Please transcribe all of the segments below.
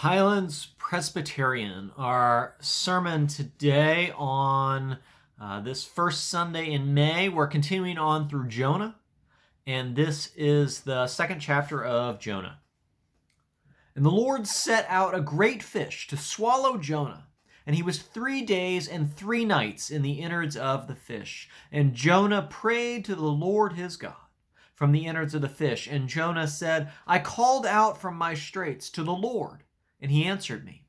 Highlands Presbyterian. Our sermon today on this first Sunday in May, we're continuing on through Jonah, and this is the second chapter of Jonah. And the Lord set out a great fish to swallow Jonah, and he was 3 days and 3 nights in the innards of the fish. And Jonah prayed to the Lord his God from the innards of the fish. And Jonah said, I called out from my straits to the Lord, and he answered me.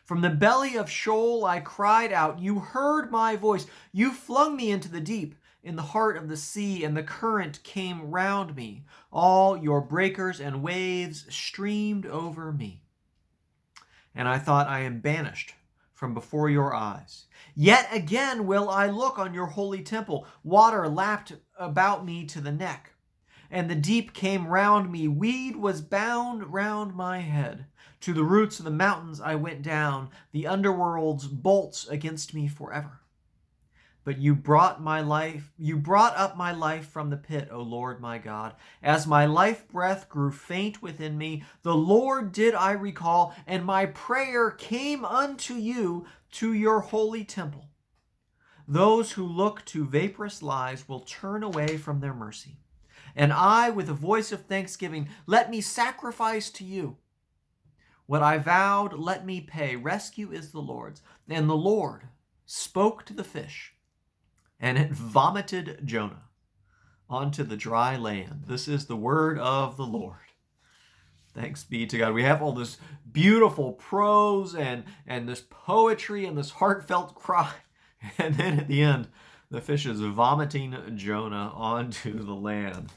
From the belly of Sheol I cried out. You heard my voice. You flung me into the deep, in the heart of the sea, and the current came round me. All your breakers and waves streamed over me. And I thought, I am banished from before your eyes. Yet again will I look on your holy temple. Water lapped about me to the neck, and the deep came round me. Weed was bound round my head. To the roots of the mountains I went down, the underworld's bolts against me forever. But you brought up my life from the pit, O Lord my God. As my life breath grew faint within me, the Lord did I recall, and my prayer came unto you to your holy temple. Those who look to vaporous lies will turn away from their mercy. And I, with a voice of thanksgiving, let me sacrifice to you. What I vowed, let me pay. Rescue is the Lord's. And the Lord spoke to the fish, and it vomited Jonah onto the dry land. This is the word of the Lord. Thanks be to God. We have all this beautiful prose and this poetry and this heartfelt cry. And then at the end, the fish is vomiting Jonah onto the land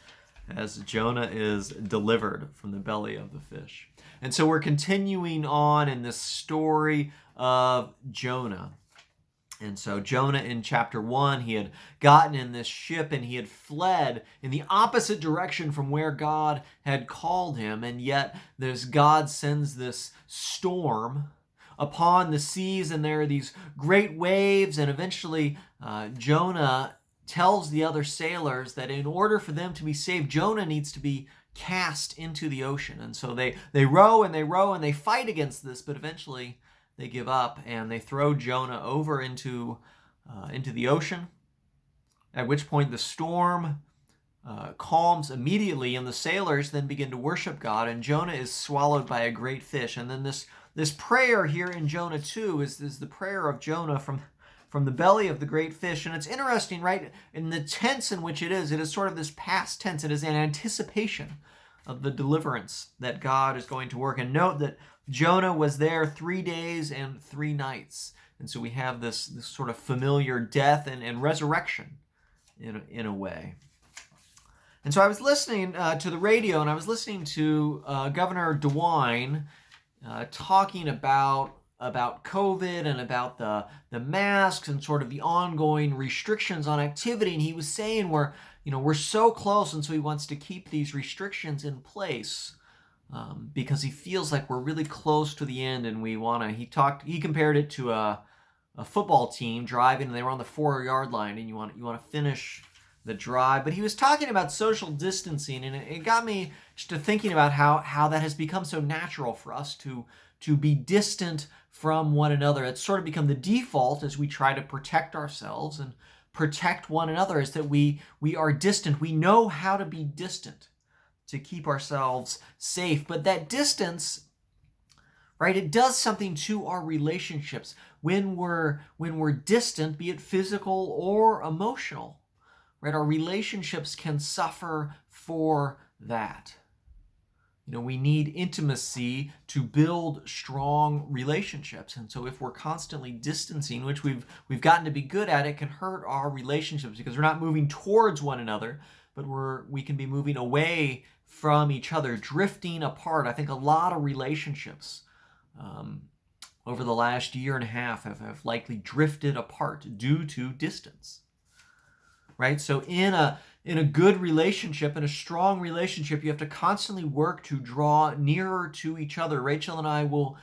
as Jonah is delivered from the belly of the fish. And so we're continuing on in this story of Jonah. And so Jonah in chapter 1, he had gotten in this ship and he had fled in the opposite direction from where God had called him. And yet God sends this storm upon the seas, and there are these great waves, and eventually Jonah tells the other sailors that in order for them to be saved, Jonah needs to be cast into the ocean. And so they row and they fight against this, but eventually they give up and they throw Jonah over into the ocean, at which point the storm calms immediately, and the sailors then begin to worship God, and Jonah is swallowed by a great fish. And then this prayer here in Jonah 2 is the prayer of Jonah from the belly of the great fish. And it's interesting, right? In the tense in which it is sort of this past tense. It is an anticipation of the deliverance that God is going to work. And note that Jonah was there 3 days and 3 nights. And so we have this sort of familiar death and resurrection in a way. And so I was listening to the radio, and I was listening to Governor DeWine talking about COVID and about the masks and sort of the ongoing restrictions on activity. And he was saying we're so close, and so he wants to keep these restrictions in place because he feels like we're really close to the end, and he compared it to a football team driving, and they were on the 4-yard line, and you want to finish the drive. But he was talking about social distancing, and it got me just to thinking about how that has become so natural for us to be distant from one another. It's sort of become the default as we try to protect ourselves and protect one another, is that we are distant. We know how to be distant to keep ourselves safe. But that distance, right, it does something to our relationships. When we're distant, be it physical or emotional, right, our relationships can suffer for that. We need intimacy to build strong relationships. And so if we're constantly distancing, which we've gotten to be good at, it can hurt our relationships because we're not moving towards one another, but we can be moving away from each other, drifting apart. I think a lot of relationships over the last year and a half have likely drifted apart due to distance. Right? So in a good relationship, in a strong relationship, you have to constantly work to draw nearer to each other. Rachel and I will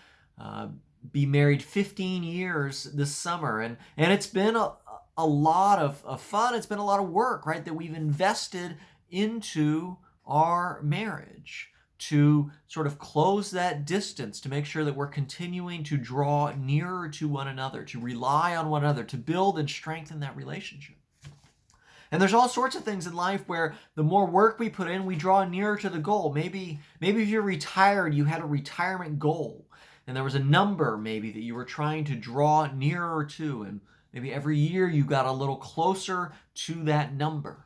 be married 15 years this summer, and it's been a lot of fun. It's been a lot of work, right, that we've invested into our marriage. to sort of close that distance, to make sure that we're continuing to draw nearer to one another, to rely on one another, to build and strengthen that relationship. And there's all sorts of things in life where the more work we put in, we draw nearer to the goal. Maybe if you're retired, you had a retirement goal, and there was a number maybe that you were trying to draw nearer to, and maybe every year you got a little closer to that number.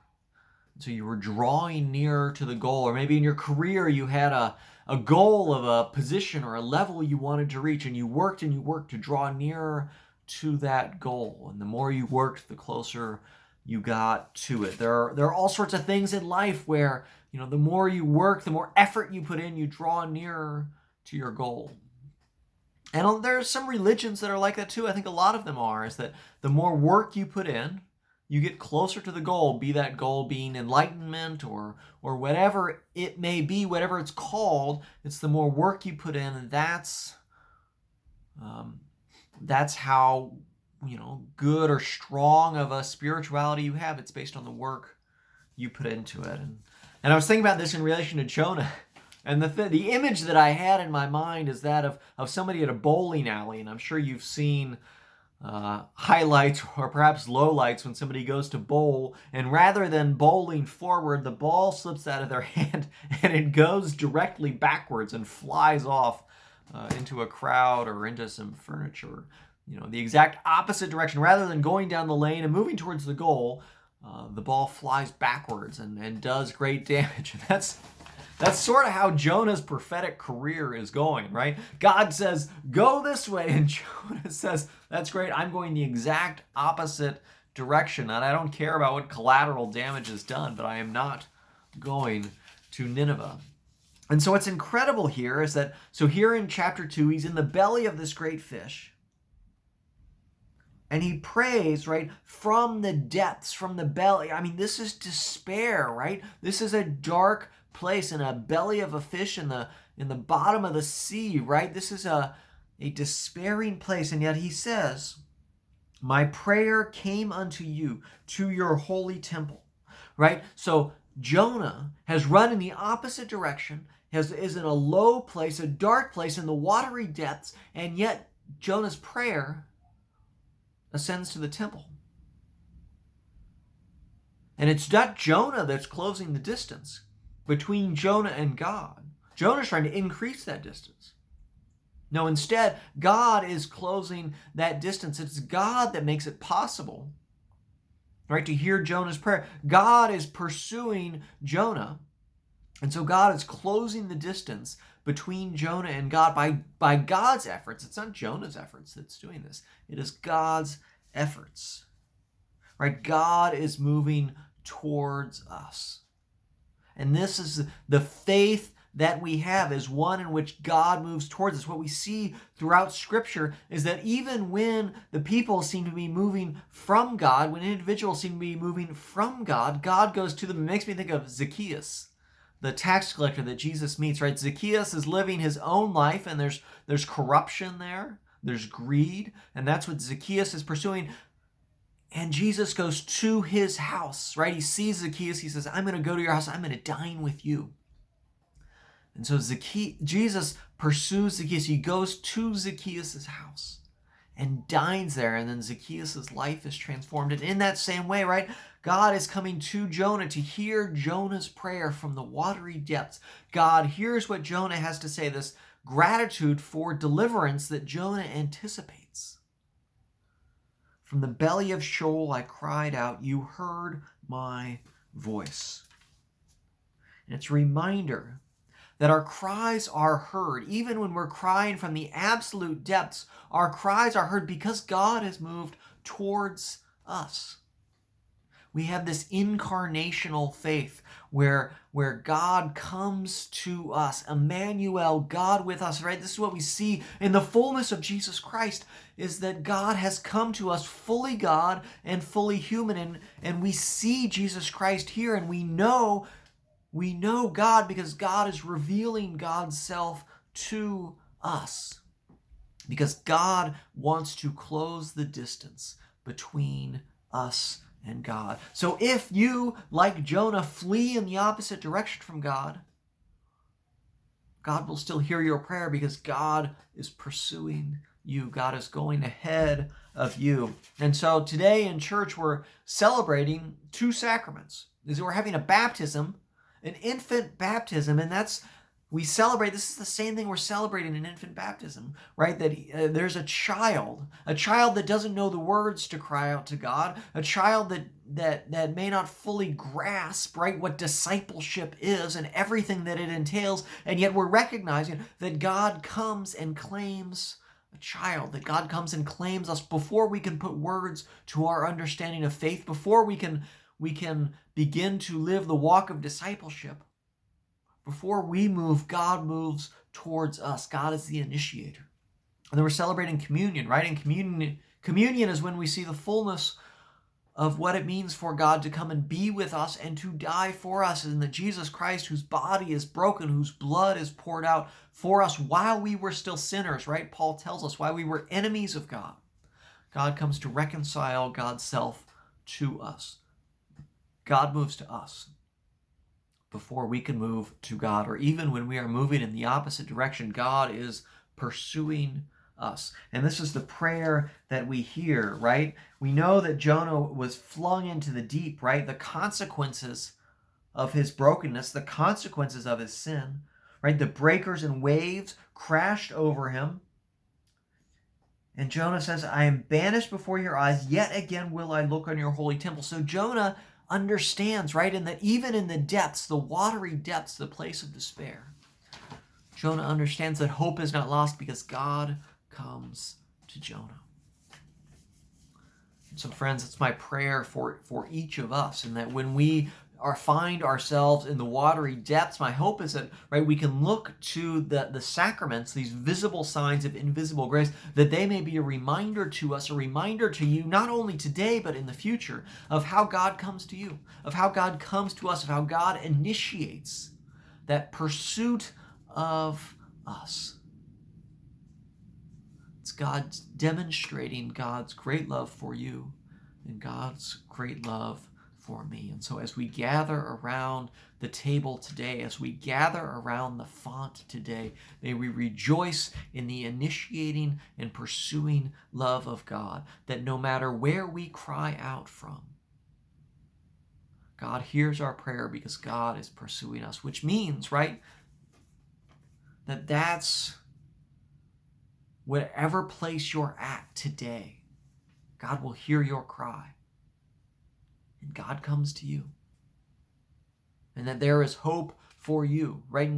So you were drawing nearer to the goal. Or maybe in your career you had a goal of a position or a level you wanted to reach, and you worked to draw nearer to that goal. And the more you worked, the closer you got to it. There are all sorts of things in life where, the more you work, the more effort you put in, you draw nearer to your goal. And there are some religions that are like that too. I think a lot of them are, is that the more work you put in, you get closer to the goal, be that goal being enlightenment or whatever it may be, whatever it's called. It's the more work you put in, and that's how good or strong of a spirituality you have. It's based on the work you put into it. And I was thinking about this in relation to Jonah. And the image that I had in my mind is that of somebody at a bowling alley. And I'm sure you've seen highlights or perhaps lowlights when somebody goes to bowl, and rather than bowling forward, the ball slips out of their hand and it goes directly backwards and flies off into a crowd or into some furniture. The exact opposite direction. Rather than going down the lane and moving towards the goal, the ball flies backwards and does great damage. And that's sort of how Jonah's prophetic career is going, right? God says, go this way, and Jonah says, that's great, I'm going the exact opposite direction, and I don't care about what collateral damage is done, but I am not going to Nineveh. And so what's incredible here is that, so here in chapter 2, he's in the belly of this great fish, and he prays, right, from the depths, from the belly. I mean, this is despair, right? This is a dark place in a belly of a fish in the bottom of the sea, right? This is a despairing place, and yet he says, my prayer came unto you, to your holy temple, right? So Jonah has run in the opposite direction, is in a low place, a dark place in the watery depths, and yet Jonah's prayer ascends to the temple. And it's not Jonah that's closing the distance between Jonah and God. Jonah's trying to increase that distance. No, instead, God is closing that distance. It's God that makes it possible, right, to hear Jonah's prayer. God is pursuing Jonah, and so God is closing the distance between Jonah and God by God's efforts. It's not Jonah's efforts that's doing this. It is God's efforts, right? God is moving towards us. And this is the faith that we have, is one in which God moves towards us. What we see throughout Scripture is that even when the people seem to be moving from God, when individuals seem to be moving from God, God goes to them. It makes me think of Zacchaeus, the tax collector that Jesus meets, right? Zacchaeus is living his own life, and there's corruption there, there's greed, and that's what Zacchaeus is pursuing. And Jesus goes to his house, right? He sees Zacchaeus. He says, I'm going to go to your house. I'm going to dine with you. And so Jesus pursues Zacchaeus. He goes to Zacchaeus' house and dines there. And then Zacchaeus' life is transformed. And in that same way, right, God is coming to Jonah to hear Jonah's prayer from the watery depths. God hears what Jonah has to say, this gratitude for deliverance that Jonah anticipates. From the belly of Sheol I cried out, you heard my voice. And it's a reminder that our cries are heard. Even when we're crying from the absolute depths, our cries are heard because God has moved towards us. We have this incarnational faith where God comes to us. Emmanuel, God with us, right? This is what we see in the fullness of Jesus Christ, is that God has come to us fully God and fully human. And we see Jesus Christ here, and we know God because God is revealing God's self to us. Because God wants to close the distance between us and God. So if you, like Jonah, flee in the opposite direction from God, God will still hear your prayer because God is pursuing you. God is going ahead of you. And so today in church, we're celebrating two sacraments. We're having a baptism, an infant baptism, and we celebrate, this is the same thing we're celebrating in infant baptism, right? That there's a child that doesn't know the words to cry out to God, a child that may not fully grasp, right, what discipleship is and everything that it entails, and yet we're recognizing that God comes and claims a child, that God comes and claims us before we can put words to our understanding of faith, before we can begin to live the walk of discipleship. Before we move, God moves towards us. God is the initiator. And then we're celebrating communion, right? And communion is when we see the fullness of what it means for God to come and be with us and to die for us. And that Jesus Christ, whose body is broken, whose blood is poured out for us while we were still sinners, right? Paul tells us while we were enemies of God, God comes to reconcile God's self to us. God moves to us before we can move to God, or even when we are moving in the opposite direction, God is pursuing us. And this is the prayer that we hear, right? We know that Jonah was flung into the deep, right? The consequences of his brokenness, the consequences of his sin, right? The breakers and waves crashed over him. And Jonah says, I am banished before your eyes, yet again will I look on your holy temple. So Jonah understands, right, and that even in the depths, the watery depths, the place of despair, Jonah understands that hope is not lost because God comes to Jonah. And so, friends, it's my prayer for each of us, and that when we find ourselves in the watery depths, my hope is that, right, we can look to the sacraments, these visible signs of invisible grace, that they may be a reminder to us, a reminder to you, not only today, but in the future, of how God comes to you, of how God comes to us, of how God initiates that pursuit of us. It's God demonstrating God's great love for you and God's great love for me. And so as we gather around the table today, as we gather around the font today, may we rejoice in the initiating and pursuing love of God, that no matter where we cry out from, God hears our prayer because God is pursuing us, which means, right, that's whatever place you're at today, God will hear your cry. And God comes to you. And that there is hope for you, right?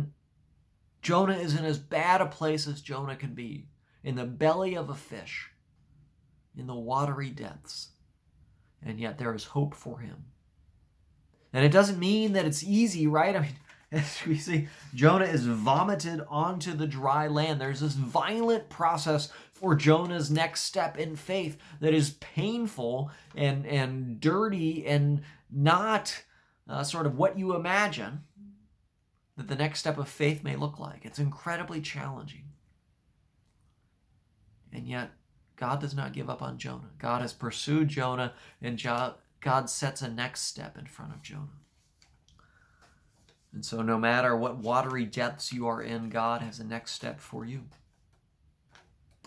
Jonah is in as bad a place as Jonah can be, in the belly of a fish, in the watery depths. And yet there is hope for him. And it doesn't mean that it's easy, right? I mean, as we see, Jonah is vomited onto the dry land. There's this violent process for Jonah's next step in faith that is painful and dirty and not sort of what you imagine that the next step of faith may look like. It's incredibly challenging. And yet, God does not give up on Jonah. God has pursued Jonah, and God sets a next step in front of Jonah. And so no matter what watery depths you are in, God has a next step for you.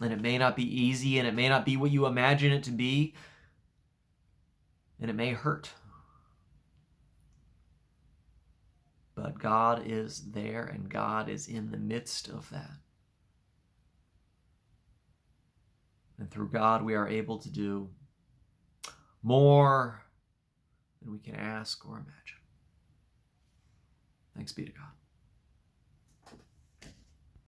And it may not be easy, and it may not be what you imagine it to be, and it may hurt. But God is there, and God is in the midst of that. And through God, we are able to do more than we can ask or imagine. Thanks be to God.